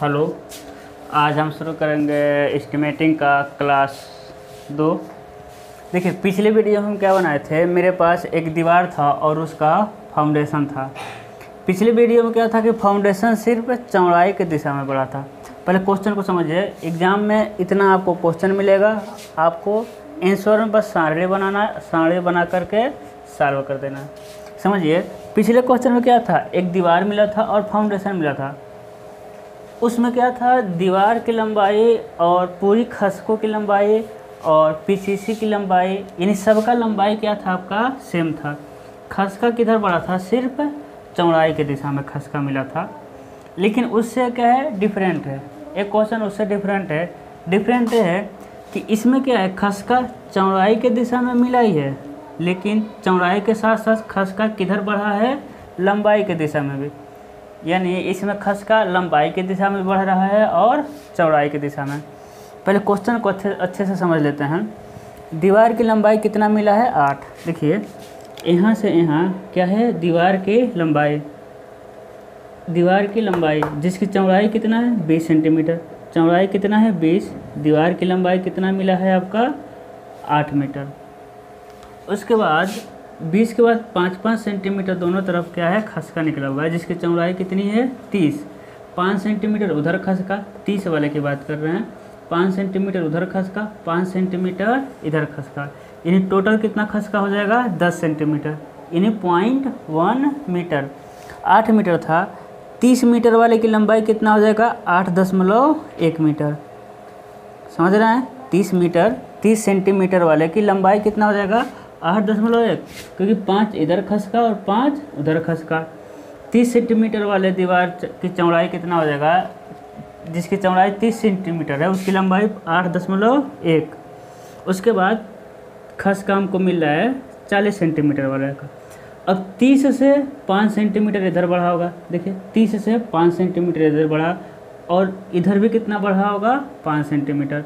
Hello. आज हम शुरू करेंगे एस्टिमेटिंग का क्लास 2। देखिए, पिछले वीडियो में हम क्या बनाए थे, मेरे पास एक दीवार था और उसका फाउंडेशन था। पिछले वीडियो में क्या था कि फाउंडेशन सिर्फ चौड़ाई के दिशा में बढ़ा था। पहले क्वेश्चन को समझिए। एग्जाम में इतना आपको क्वेश्चन मिलेगा, आपको आंसर में बस सारणी बनाना है, सारणी बना करके सॉल्व कर देना है। समझिए, पिछले क्वेश्चन में क्या था, एक दीवार मिला था और फाउंडेशन मिला था। उसमें क्या था, दीवार की लंबाई और पूरी खसकों की लंबाई और पीसीसी की लंबाई, यानी सबका लंबाई क्या था, आपका सेम था। खसका किधर बढ़ा था, सिर्फ चौड़ाई की दिशा में खसका मिला था। लेकिन उससे क्या है, डिफरेंट है। एक क्वेश्चन उससे डिफरेंट है कि इसमें क्या है, खसका चौड़ाई के दिशा में मिला ही है, लेकिन चौड़ाई के साथ साथ खसका किधर बढ़ा है, लंबाई के दिशा में भी। यानी इसमें खसका लंबाई की दिशा में बढ़ रहा है और चौड़ाई की दिशा में। पहले क्वेश्चन को अच्छे से समझ लेते हैं। दीवार की लंबाई कितना मिला है, 8। देखिए, यहाँ से यहाँ क्या है, दीवार की लंबाई जिसकी चौड़ाई कितना है, 20 सेंटीमीटर। चौड़ाई कितना है, 20। दीवार की लंबाई कितना मिला है आपका, 8 मीटर। उसके बाद 20 के बाद 5-5 सेंटीमीटर दोनों तरफ क्या है, खसका निकला हुआ है, जिसकी चौड़ाई कितनी है, 30। 5 सेंटीमीटर उधर खसका, 30 वाले की बात कर रहे हैं। 5 सेंटीमीटर उधर खसका, 5 सेंटीमीटर इधर खसका, यानी टोटल कितना खसका हो जाएगा, 10 सेंटीमीटर, यानी 0.1 मीटर। 8 मीटर था, 30 मीटर वाले की लंबाई कितना हो जाएगा, 8.1 मीटर। समझ रहे हैं, 30 सेंटीमीटर वाले की लंबाई कितना हो जाएगा, 8.1, क्योंकि 5 इधर खसका और 5 उधर खसका। 30 सेंटीमीटर वाले दीवार की चौड़ाई कितना हो जाएगा, जिसकी चौड़ाई 30 सेंटीमीटर है, उसकी लंबाई 8.1। उसके बाद खसका हमको मिल रहा है 40 सेंटीमीटर वाले का। अब 30 से 5 सेंटीमीटर इधर बढ़ा होगा। देखिए, 30 से 5 सेंटीमीटर इधर बढ़ा और इधर भी कितना बढ़ा होगा, 5 सेंटीमीटर,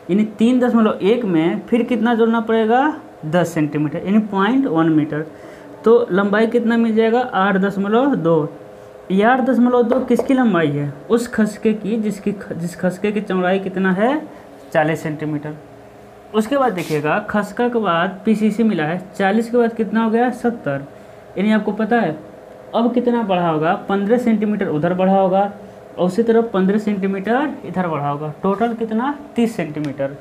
यानी 3.1 में फिर कितना जोड़ना पड़ेगा, 10 सेंटीमीटर, यानी 0.1 मीटर। तो लंबाई कितना मिल जाएगा, 8.2। ये 8.2 किसकी लंबाई है, उस खसके की जिस खसके की चौड़ाई कितना है, 40 सेंटीमीटर। उसके बाद देखिएगा, खसका के बाद पीसीसी मिला है, 40 के बाद कितना हो गया, 70, यानी आपको पता है अब कितना बढ़ा होगा, 15 सेंटीमीटर उधर बढ़ा होगा और उसी तरफ 15 सेंटीमीटर इधर बढ़ा होगा। टोटल कितना, 30 सेंटीमीटर,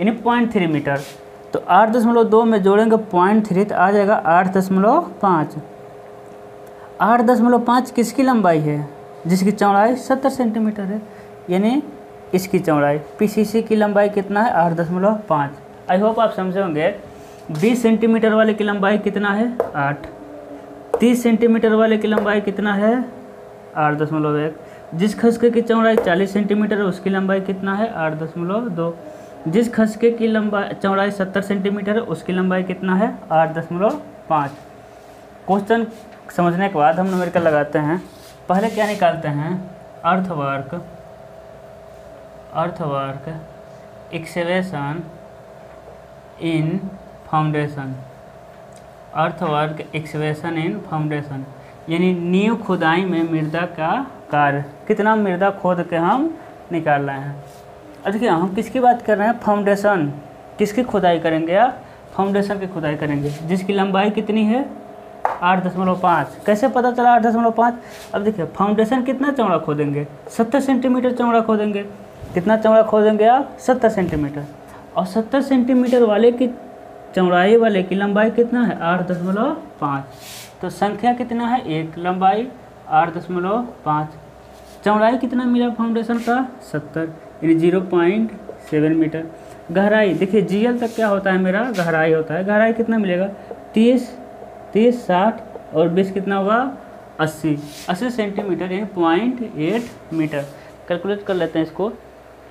यानी 0.3 मीटर। तो 8.2 में जोड़ेंगे 0.3 तो आ जाएगा 8.5। 8.5 किसकी लंबाई है, जिसकी चौड़ाई 70 सेंटीमीटर है, यानी इसकी चौड़ाई। पीसीसी की लंबाई कितना है, 8.5। आई होप आप समझे होंगे। 20 सेंटीमीटर वाले की लंबाई कितना है, 8। 30 सेंटीमीटर वाले की लंबाई कितना है, 8.1। जिस खसके की चौड़ाई 40 सेंटीमीटर है, उसकी लंबाई कितना है, 8.2। जिस खसके की लंबाई चौड़ाई 70 सेंटीमीटर है, उसकी लंबाई कितना है, 8.5। क्वेश्चन समझने के बाद हम न्यूमेरिकल लगाते हैं। पहले क्या निकालते हैं, अर्थवर्क एक्सकेवेशन इन फाउंडेशन। अर्थवर्क एक्सकेवेशन इन फाउंडेशन, यानी नींव खुदाई में मृदा का कार्य। कितना मृदा खोद के हम निकाल रहे हैं। अब देखिए, हम किसकी बात कर रहे हैं, फाउंडेशन। किसकी खुदाई करेंगे, या फाउंडेशन की खुदाई करेंगे, जिसकी लंबाई कितनी है, 8.5। कैसे पता चला 8.5? अब देखिए, फाउंडेशन कितना चौड़ा खोदेंगे, 70 सेंटीमीटर चौड़ा खोदेंगे। कितना चौड़ा खोदेंगे आप, 70 सेंटीमीटर। और 70 सेंटीमीटर वाले की चौड़ाई वाले की लंबाई कितना है, 8.5। तो संख्या कितना है, 1, लंबाई 8.5। चौड़ाई कितना मिला फाउंडेशन का, 70, यानी 0.7 मीटर। गहराई देखिए, जीएल तक क्या होता है, मेरा गहराई होता है। गहराई कितना मिलेगा, 30, 60 और 20 कितना हुआ, 80 सेंटीमीटर, यानी 0.8 मीटर। कैलकुलेट कर लेते हैं इसको,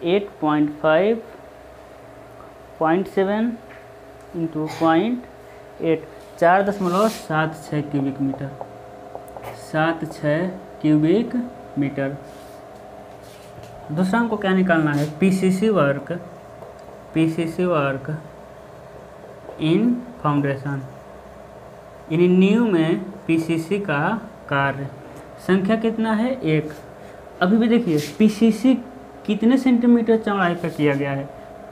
8.5 0.7 into 0.8, 4.76 cubic metre, 76 cubic metre. दूसरा हमको क्या निकालना है, पीसीसी वर्क इन फाउंडेशन, यानी नींव में पीसीसी का कार्य। संख्या कितना है, 1। अभी भी देखिए पीसीसी कितने सेंटीमीटर चौड़ाई का किया गया है,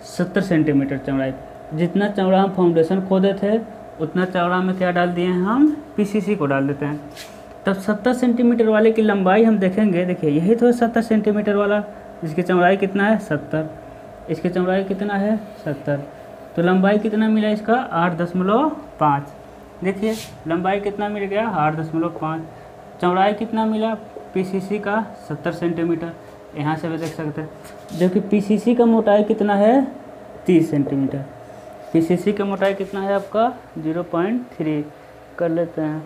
70 सेंटीमीटर चौड़ाई। जितना चौड़ा हम फाउंडेशन खोदे थे उतना चौड़ा में क्या डाल दिए हैं हम, पीसीसी को डाल देते हैं। तब 70 सेंटीमीटर वाले की लंबाई हम देखेंगे, देखिए यही तो 70 सेंटीमीटर वाला, इसकी चौड़ाई कितना है 70, इसकी चौड़ाई कितना है 70, तो लंबाई कितना मिला इसका 8.5। देखिए लंबाई कितना मिल गया 8.5, चौड़ाई कितना मिला पीसीसी का 70 सेंटीमीटर, यहाँ से भी देख सकते हैं। जबकि पीसीसी का मोटाई कितना है 30 सेंटीमीटर, पीसीसी का मोटाई कितना है आपका 0.3 कर लेते हैं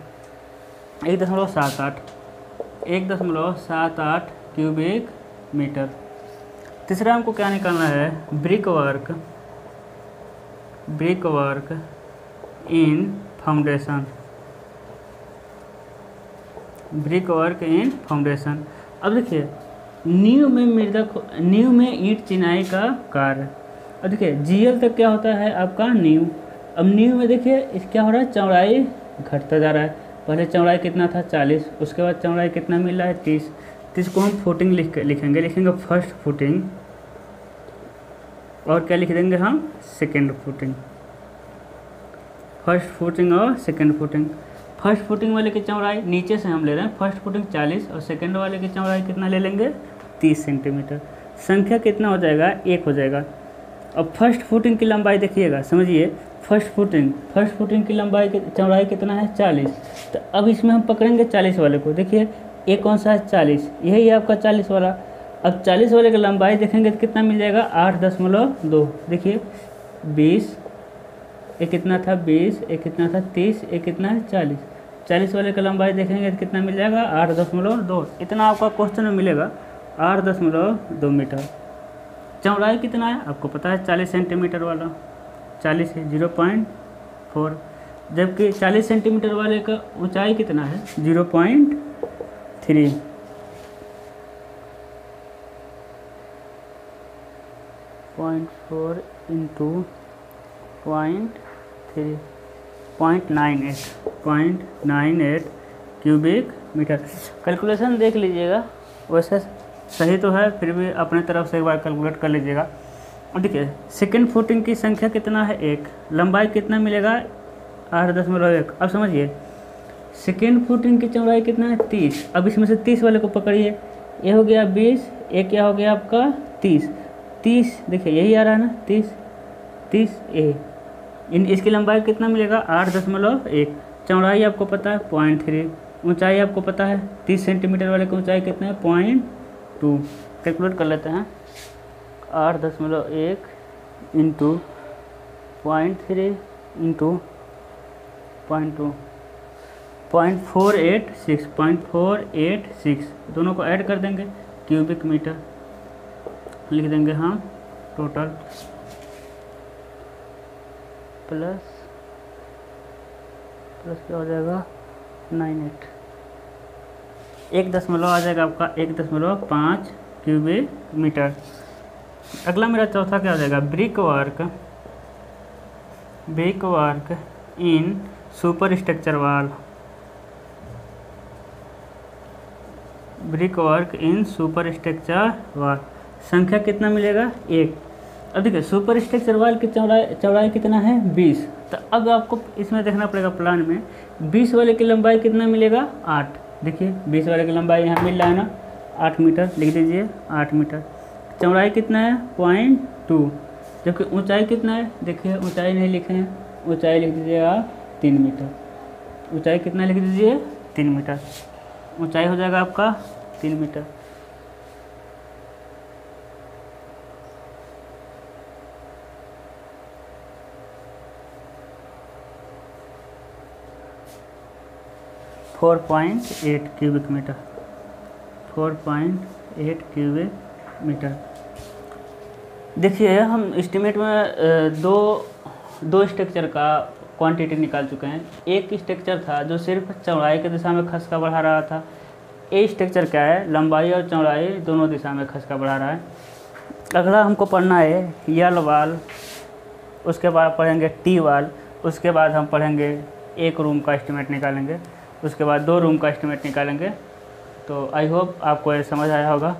1.78 क्यूबिक मीटर। तीसरा हमको क्या निकालना है, ब्रिक वर्क इन फाउंडेशन, ब्रिक वर्क इन फाउंडेशन। अब देखिए नींव में ईंट चिनाई का कार्य। अब देखिए जीएल तक क्या होता है आपका नींव। अब नींव में देखिए इस क्या हो रहा है, चौड़ाई घटता जा रहा है। पहले चौड़ाई कितना था 40, उसके बाद चौड़ाई कितना मिल रहा है 30 को हम फुटिंग लिखेंगे फर्स्ट फुटिंग, और क्या लिख देंगे हम सेकेंड फुटिंग, फर्स्ट फुटिंग और सेकेंड फुटिंग। फर्स्ट फुटिंग वाले की चौड़ाई नीचे से हम ले रहे हैं, फर्स्ट फुटिंग 40 और सेकेंड वाले की चौड़ाई कितना ले लेंगे 30 सेंटीमीटर। संख्या कितना हो जाएगा 1 हो जाएगा। अब फर्स्ट फुटिंग की लंबाई देखिएगा, समझिए फर्स्ट फुटिंग की लंबाई चौड़ाई कितना है 40, तो अब इसमें हम पकड़ेंगे 40 वाले को। देखिए ये कौन सा है 40, यही है आपका 40 वाला। अब 40 वाले की लंबाई देखेंगे तो कितना मिल जाएगा 8.2। देखिए 20, एक कितना था 20, एक कितना था 30, एक कितना है 40 वाले का लंबाई देखेंगे तो कितना मिल जाएगा 8.2। इतना आपका क्वेश्चन में मिलेगा 8.2 मीटर। चौड़ाई कितना है आपको पता है 40 सेंटीमीटर वाला, 40 है 0.4, जबकि 40 सेंटीमीटर वाले का ऊंचाई कितना है 0.3। 0.4 इंटू 0.3 0.98 क्यूबिक मीटर। कैलकुलेशन देख लीजिएगा, वैसे सही तो है, फिर भी अपने तरफ से एक बार कैलकुलेट कर लीजिएगा। और देखिए सेकेंड फुटिंग की संख्या कितना है 1, लंबाई कितना मिलेगा 8.1। अब समझिए सेकेंड फुटिंग की चौड़ाई कितना है 30। अब इसमें से 30 वाले को पकड़िए, ये हो गया 20, एक क्या हो गया आपका 30। देखिए यही आ रहा है ना 30 ए। इसकी लंबाई कितना मिलेगा 8.1। चौड़ाई आपको पता है 0.3, ऊंचाई आपको पता है 30 सेंटीमीटर वाले की ऊंचाई कितना है 0.2। कैलकुलेट कर लेते हैं 8.1 इंटू 0.3 इंटू 0.2 0.486 दोनों को ऐड कर देंगे क्यूबिक मीटर, लिख देंगे हम टोटल प्लस क्या हो जाएगा 98, 1 आ जाएगा आपका 1.5 क्यूबिक मीटर। अगला मेरा चौथा क्या हो जाएगा, brick work in superstructure wall, brick work in superstructure wall. संख्या कितना मिलेगा 1। अब देखिए सुपर स्ट्रक्चर वाल की चौड़ाई कितना है 20। तो अब आपको इसमें देखना पड़ेगा प्लान में 20 वाले की लंबाई कितना मिलेगा 8। देखिए 20 वाले की लंबाई यहाँ मिल रहा है ना 8 मीटर, लिख दीजिए 8 मीटर। चौड़ाई कितना है 0.2, जबकि ऊंचाई कितना है, देखिए ऊंचाई नहीं लिखे हैं, ऊंचाई लिख दीजिएगा 3 मीटर। ऊंचाई कितना लिख दीजिए 3 मीटर, ऊंचाई हो जाएगा आपका 3 metre. .8 cubic metre, 4.8 cubic metre. देखिए हम एस्टीमेट में दो स्ट्रक्चर का क्वांटिटी निकाल चुके हैं। एक स्ट्रक्चर था जो सिर्फ चौड़ाई की दिशा में खसका बढ़ा रहा था। ए स्ट्रक्चर क्या है, लंबाई और चौड़ाई दोनों दिशा में खसका बढ़ा रहा है। अगला हमको पढ़ना है यल वाल, उसके बाद पढ़ेंगे टी वाल, उसके बाद हम पढ़ेंगे 1 रूम का एस्टीमेट निकालेंगे, उसके बाद 2 रूम का एस्टीमेट निकालेंगे, तो आई होप आपको ये समझ आया होगा।